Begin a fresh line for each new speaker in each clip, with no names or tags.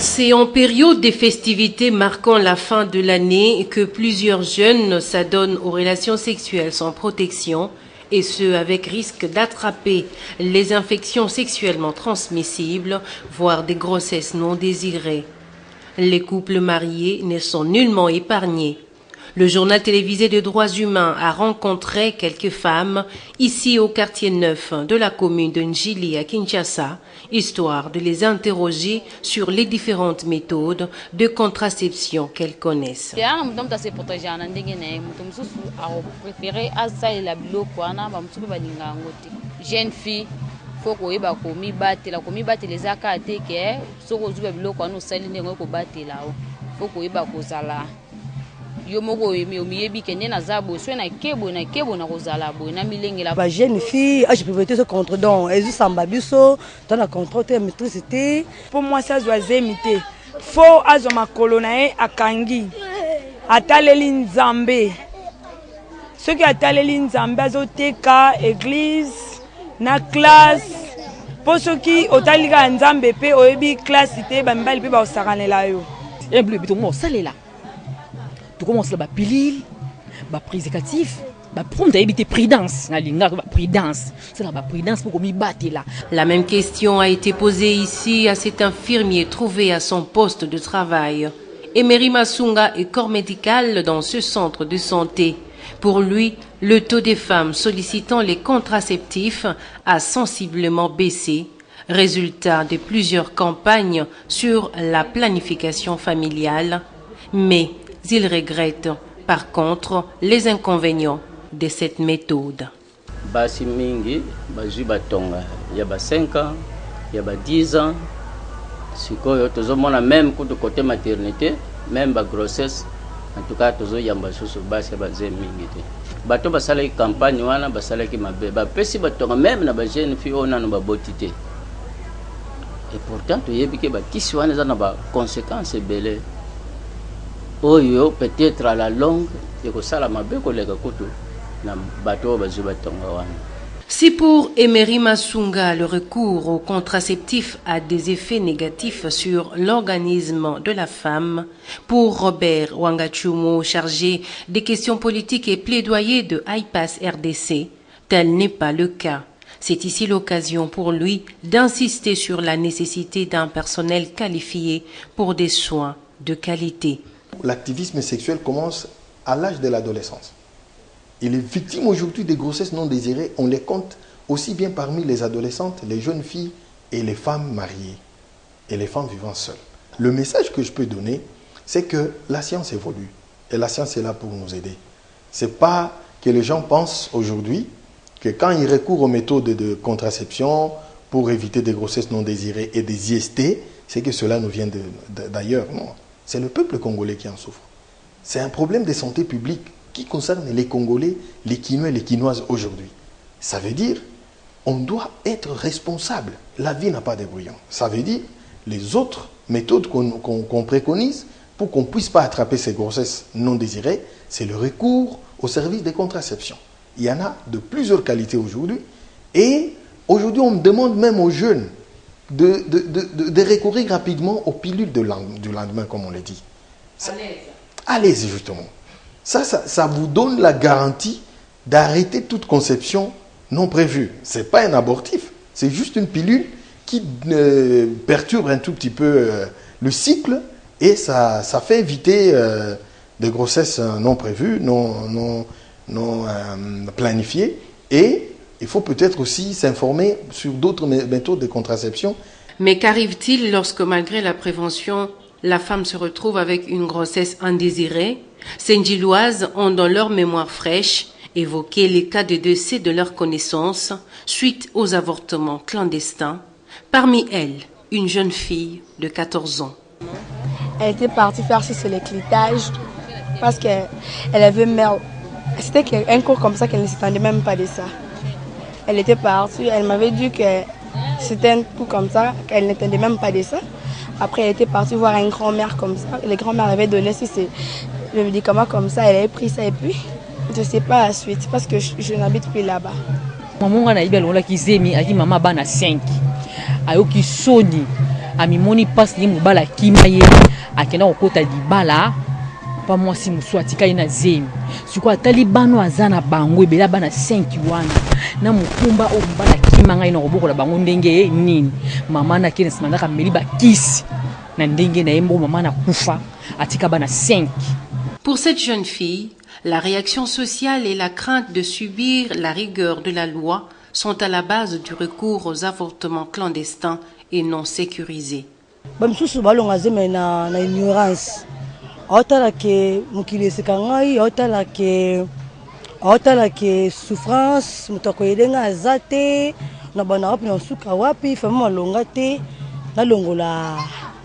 C'est en période des festivités marquant la fin de l'année que plusieurs jeunes s'adonnent aux relations sexuelles sans protection, et ce avec risque d'attraper les infections sexuellement transmissibles, voire des grossesses non désirées. Les couples mariés ne sont nullement épargnés. Le journal télévisé de droits humains a rencontré quelques femmes ici au quartier 9 de la commune de Njili à Kinshasa, histoire de les interroger sur les différentes méthodes de contraception qu'elles connaissent.
Jeune fille, faut qu'on ait commis battre les accords que ce qu'on joue avec l'eau, nous saluons les gens battre là. Faut qu'on ait cause
jeune fille, je peux voter ce contre don. Elles ont sambabiso, dans la contrôle de électricité. Pour moi, ça doit imiter. Faut azoma colonae à Kangi, à Talelin Zambé. Ceux qui a Talelin Zambé, azoteka, église, na classe. Pour ceux qui ont Taliga Nzambé, oebi classe, ité, bambal, puis au saranela yo.
Et bleu, tout le monde, ça est là. Tu commences là, pilule, préservatif, prendre éviter prudence, prudence. C'est la prudence pour qu'on m'y batte là.
La même question a été posée ici à cet infirmier trouvé à son poste de travail. Emery Masunga est corps médical dans ce centre de santé. Pour lui, le taux des femmes sollicitant les contraceptifs a sensiblement baissé, résultat de plusieurs campagnes sur la planification familiale. Mais il regrette par contre les inconvénients de cette méthode.
Basi mingi, bazu batonga, ya ba 5 ans, ya ba 10 ans. Sikoyo tozomona même côté maternité, même ba grossesse, en tout cas tozo yamba susu basi ba ze mingi te. Bato basala campagne wana basala ki mabe, ba pesi batonga même na ba jeune fille ona no ba botité. Et pourtant to yebike ba kisi wana za na ba conséquences belé. Oyo peut-être à la longue ekosala mabe kolega kutu na bato bazu batonga wana.
Si pour Emery Masunga, le recours aux contraceptifs a des effets négatifs sur l'organisme de la femme, pour Robert Wangachumo, chargé des questions politiques et plaidoyer de IPAS RDC, tel n'est pas le cas. C'est ici l'occasion pour lui d'insister sur la nécessité d'un personnel qualifié pour des soins de qualité.
L'activisme sexuel commence à l'âge de l'adolescence. Et les victimes aujourd'hui des grossesses non désirées, on les compte aussi bien parmi les adolescentes, les jeunes filles et les femmes mariées et les femmes vivant seules. Le message que je peux donner, c'est que la science évolue et la science est là pour nous aider. Ce n'est pas que les gens pensent aujourd'hui que quand ils recourent aux méthodes de contraception pour éviter des grossesses non désirées et des IST, c'est que cela nous vient d'ailleurs. Non, c'est le peuple congolais qui en souffre. C'est un problème de santé publique qui concerne les Congolais, les Kinois et les Kinoises aujourd'hui. Ça veut dire on doit être responsable. La vie n'a pas de brouillon. Ça veut dire les autres méthodes qu'on préconise pour qu'on ne puisse pas attraper ces grossesses non désirées, c'est le recours au service de contraception. Il y en a de plusieurs qualités aujourd'hui. Et aujourd'hui, on demande même aux jeunes de recourir rapidement aux pilules du lendemain, comme on l'a dit. À l'aise, justement. Ça vous donne la garantie d'arrêter toute conception non prévue. Ce n'est pas un abortif, c'est juste une pilule qui perturbe un tout petit peu le cycle et ça fait éviter des grossesses non prévues, non planifiées. Et il faut peut-être aussi s'informer sur d'autres méthodes de contraception.
Mais qu'arrive-t-il lorsque, malgré la prévention, la femme se retrouve avec une grossesse indésirée? Ces Ndjiloises ont dans leur mémoire fraîche évoqué les cas de décès de leur connaissance suite aux avortements clandestins. Parmi elles, une jeune fille de 14 ans.
Elle était partie faire ce l'éclitage parce qu'elle avait mal. C'était un cours comme ça qu'elle ne s'attendait même pas de ça. Elle était partie, elle m'avait dit que c'était un coup comme ça, qu'elle n'attendait même pas de ça. Après, elle était partie voir une grand-mère comme ça. Les grand-mères avaient donné le médicament comme ça, elle avait pris ça et puis je ne sais pas la suite parce que je n'habite plus là-bas.
Maman a dit maman bana 5. Ayoki soni amimoni passe ni mobala kimaye akenda okota libala pa mwasi musu atikali na zemi siko talibano azana bango ebela bana 5 wana na mukumba o mbala kimanga ina kobokola bango ndenge nini mama na kene simandaka meli ba kisi na ndenge na yembo mama na kufa atika bana 5.
Pour cette jeune fille, la réaction sociale et la crainte de subir la rigueur de la loi sont à la base du recours aux avortements clandestins et non sécurisés.
Bamsusu balonga zeme na ignorance. Otala ke mukili sekangai, otala ke souffrance, mutako yedenga azate, na bana wapi na suka wapi, fama longa te, na longola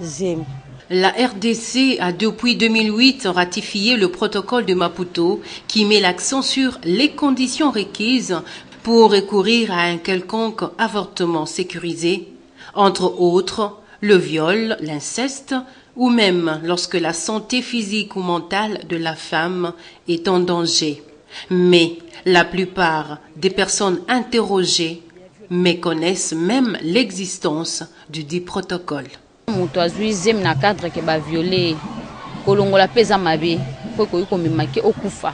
zeme.
La RDC a depuis 2008 ratifié le protocole de Maputo qui met l'accent sur les conditions requises pour recourir à un quelconque avortement sécurisé, entre autres le viol, l'inceste ou même lorsque la santé physique ou mentale de la femme est en danger. Mais la plupart des personnes interrogées méconnaissent même l'existence du dit protocole.
Moto azui zem na cadre ke ba violer kolongola peza mabe ko ko mimaki okufa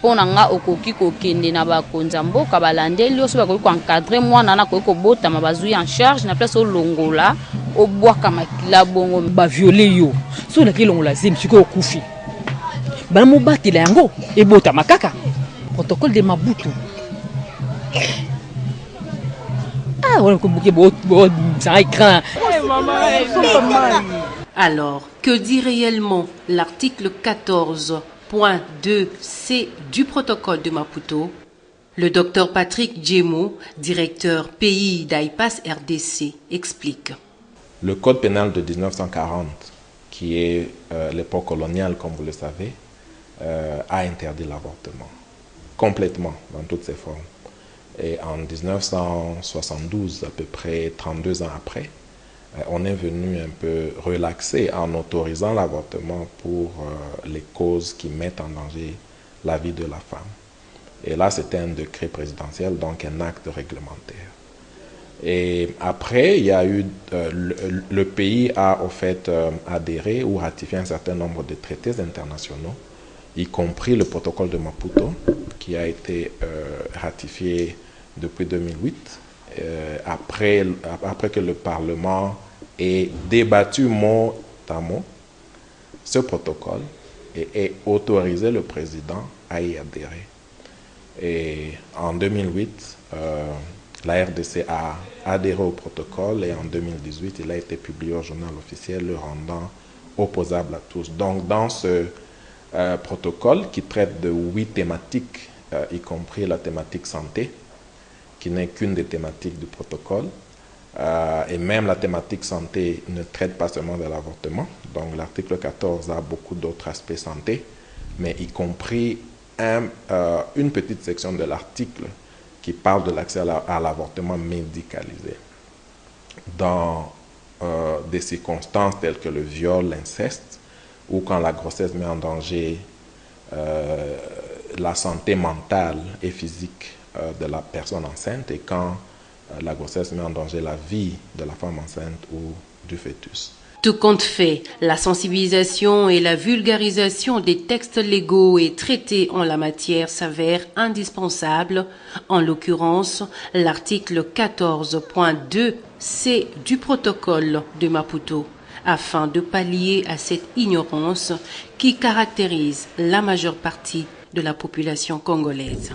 pona nga okoki ko kende na ba konza mboka balandeli oso ba ko encadrer mwana na ko bota mabazui en charge na place olongola obwaka makila bongo
ba violer yo so na kilongola zem siko okufi bana mobatela yango ebota makaka protocole de Maputo.
Alors, que dit réellement l'article 14.2c du protocole de Maputo? Le docteur Patrick Djemo, directeur pays d'AIPAS RDC, explique.
Le code pénal de 1940, qui est l'époque coloniale, comme vous le savez, a interdit l'avortement, complètement, dans toutes ses formes. Et en 1972, à peu près 32 ans après, on est venu un peu relaxer en autorisant l'avortement pour les causes qui mettent en danger la vie de la femme. Et là, c'était un décret présidentiel, donc un acte réglementaire. Et après, il y a eu, le pays a au fait adhéré ou ratifié un certain nombre de traités internationaux, y compris le protocole de Maputo, qui a été ratifié depuis 2008, après que le Parlement ait débattu mot à mot ce protocole et ait autorisé le président à y adhérer. Et en 2008, la RDC a adhéré au protocole et en 2018, il a été publié au journal officiel, le rendant opposable à tous. Donc dans ce protocole qui traite de 8 thématiques, y compris la thématique santé, qui n'est qu'une des thématiques du protocole. Et même la thématique santé ne traite pas seulement de l'avortement. Donc l'article 14 a beaucoup d'autres aspects santé, mais y compris une petite section de l'article qui parle de l'accès à l'avortement médicalisé. Dans des circonstances telles que le viol, l'inceste, ou quand la grossesse met en danger la santé mentale et physique de la personne enceinte et quand la grossesse met en danger la vie de la femme enceinte ou du fœtus.
Tout compte fait, la sensibilisation et la vulgarisation des textes légaux et traités en la matière s'avèrent indispensables, en l'occurrence l'article 14.2c du protocole de Maputo, afin de pallier à cette ignorance qui caractérise la majeure partie de la population congolaise.